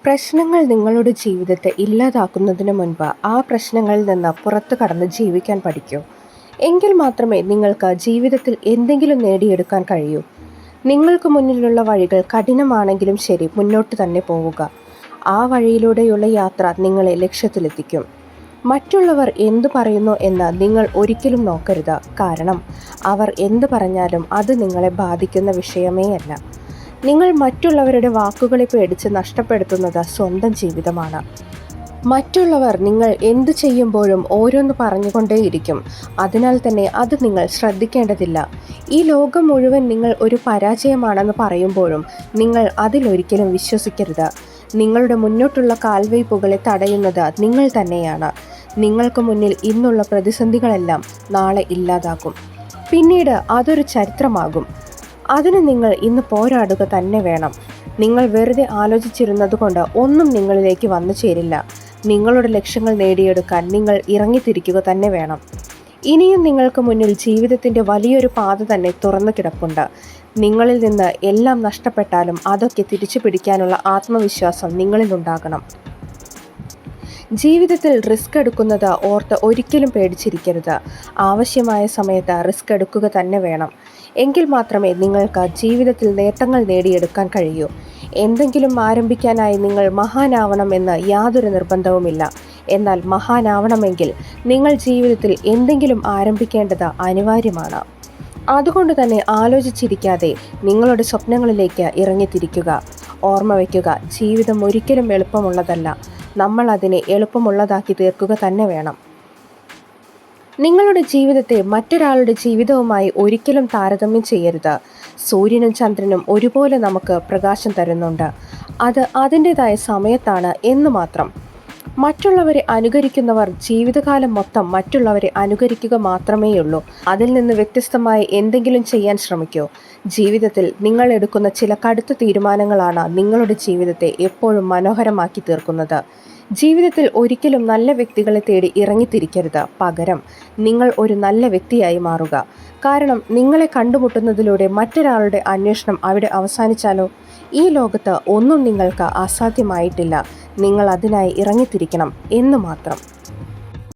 പ്രശ്നങ്ങൾ നിങ്ങളുടെ ജീവിതത്തെ ഇല്ലാതാക്കുന്നതിന് മുൻപ് ആ പ്രശ്നങ്ങളിൽ നിന്ന് പുറത്തു കടന്ന് ജീവിക്കാൻ പഠിക്കൂ. എങ്കിൽ മാത്രമേ നിങ്ങൾക്ക് ജീവിതത്തിൽ എന്തെങ്കിലും നേടിയെടുക്കാൻ കഴിയൂ. നിങ്ങൾക്ക് മുന്നിലുള്ള വഴികൾ കഠിനമാണെങ്കിലും ശരി, മുന്നോട്ട് തന്നെ പോവുക. ആ വഴിയിലൂടെയുള്ള യാത്ര നിങ്ങളെ ലക്ഷ്യത്തിലെത്തിക്കും. മറ്റുള്ളവർ എന്തു പറയുന്നു എന്ന് നിങ്ങൾ ഒരിക്കലും നോക്കരുത്. കാരണം അവർ എന്തു പറഞ്ഞാലും അത് നിങ്ങളെ ബാധിക്കുന്ന വിഷയമേ അല്ല. നിങ്ങൾ മറ്റുള്ളവരുടെ വാക്കുകളെ പേടിച്ച് നഷ്ടപ്പെടുത്തുന്നത് സ്വന്തം ജീവിതമാണ്. മറ്റുള്ളവർ നിങ്ങൾ എന്തു ചെയ്യുമ്പോഴും ഓരോന്ന് പറഞ്ഞുകൊണ്ടേയിരിക്കും. അതിനാൽ തന്നെ അത് നിങ്ങൾ ശ്രദ്ധിക്കേണ്ടതില്ല. ഈ ലോകം മുഴുവൻ നിങ്ങൾ ഒരു പരാജയമാണെന്ന് പറയുമ്പോഴും നിങ്ങൾ അതിലൊരിക്കലും വിശ്വസിക്കരുത്. നിങ്ങളുടെ മുന്നോട്ടുള്ള കാൽവയ്പുകളെ തടയുന്നത് നിങ്ങൾ തന്നെയാണ്. നിങ്ങൾക്ക് മുന്നിൽ ഇന്നുള്ള പ്രതിസന്ധികളെല്ലാം നാളെ ഇല്ലാതാകും. പിന്നീട് അതൊരു ചരിത്രമാകും. അതിന് നിങ്ങൾ ഇന്ന് പോരാടുക തന്നെ വേണം. നിങ്ങൾ വെറുതെ ആലോചിച്ചിരുന്നത് കൊണ്ട് ഒന്നും നിങ്ങളിലേക്ക് വന്നു ചേരില്ല. നിങ്ങളുടെ ലക്ഷ്യങ്ങൾ നേടിയെടുക്കാൻ നിങ്ങൾ ഇറങ്ങിത്തിരിക്കുക തന്നെ വേണം. ഇനിയും നിങ്ങൾക്ക് മുന്നിൽ ജീവിതത്തിൻ്റെ വലിയൊരു പാത തന്നെ തുറന്നു കിടപ്പുണ്ട്. നിങ്ങളിൽ നിന്ന് എല്ലാം നഷ്ടപ്പെട്ടാലും അതൊക്കെ തിരിച്ചു പിടിക്കാനുള്ള ആത്മവിശ്വാസം നിങ്ങളിലുണ്ടാകണം. ജീവിതത്തിൽ റിസ്ക് എടുക്കുന്നത് ഓർത്ത് ഒരിക്കലും പേടിച്ചിരിക്കരുത്. ആവശ്യമായ സമയത്ത് റിസ്ക് എടുക്കുക തന്നെ വേണം. എങ്കിൽ മാത്രമേ നിങ്ങൾക്ക് ജീവിതത്തിൽ നേട്ടങ്ങൾ നേടിയെടുക്കാൻ കഴിയൂ. എന്തെങ്കിലും ആരംഭിക്കാനായി നിങ്ങൾ മഹാനാവണം എന്ന് യാതൊരു നിർബന്ധവുമില്ല. എന്നാൽ മഹാനാവണമെങ്കിൽ നിങ്ങൾ ജീവിതത്തിൽ എന്തെങ്കിലും ആരംഭിക്കേണ്ടത് അനിവാര്യമാണ്. അതുകൊണ്ട് തന്നെ ആലോചിച്ചിരിക്കാതെ നിങ്ങളുടെ സ്വപ്നങ്ങളിലേക്ക് ഇറങ്ങിത്തിരിക്കുക. ഓർമ്മ വയ്ക്കുക, ജീവിതം ഒരിക്കലും എളുപ്പമുള്ളതല്ല. നമ്മൾ അതിനെ എളുപ്പമുള്ളതാക്കി തീർക്കുക തന്നെ വേണം. നിങ്ങളുടെ ജീവിതത്തെ മറ്റൊരാളുടെ ജീവിതവുമായി ഒരിക്കലും താരതമ്യം ചെയ്യരുത്. സൂര്യനും ചന്ദ്രനും ഒരുപോലെ നമുക്ക് പ്രകാശം തരുന്നുണ്ട്. അത് അതിൻ്റെതായ സമയത്താണ് എന്ന് മാത്രം. മറ്റുള്ളവരെ അനുകരിക്കുന്നവർ ജീവിതകാലം മൊത്തം മറ്റുള്ളവരെ അനുകരിക്കുക മാത്രമേയുള്ളൂ. അതിൽ നിന്ന് വ്യത്യസ്തമായി എന്തെങ്കിലും ചെയ്യാൻ ശ്രമിക്കൂ. ജീവിതത്തിൽ നിങ്ങൾ എടുക്കുന്ന ചില കടുത്ത തീരുമാനങ്ങളാണ് നിങ്ങളുടെ ജീവിതത്തെ എപ്പോഴും മനോഹരമാക്കി തീർക്കുന്നത്. ജീവിതത്തിൽ ഒരിക്കലും നല്ല വ്യക്തികളെ തേടി ഇറങ്ങിത്തിരിക്കരുത്. പകരം നിങ്ങൾ ഒരു നല്ല വ്യക്തിയായി മാറുക. കാരണം നിങ്ങളെ കണ്ടുമുട്ടുന്നതിലൂടെ മറ്റൊരാളുടെ അന്വേഷണം അവിടെ അവസാനിച്ചാലോ? ഈ ലോകത്ത് ഒന്നും നിങ്ങൾക്ക് അസാധ്യമായിട്ടില്ല. നിങ്ങൾ അതിനായി ഇറങ്ങിത്തിരിക്കണം എന്ന് മാത്രം.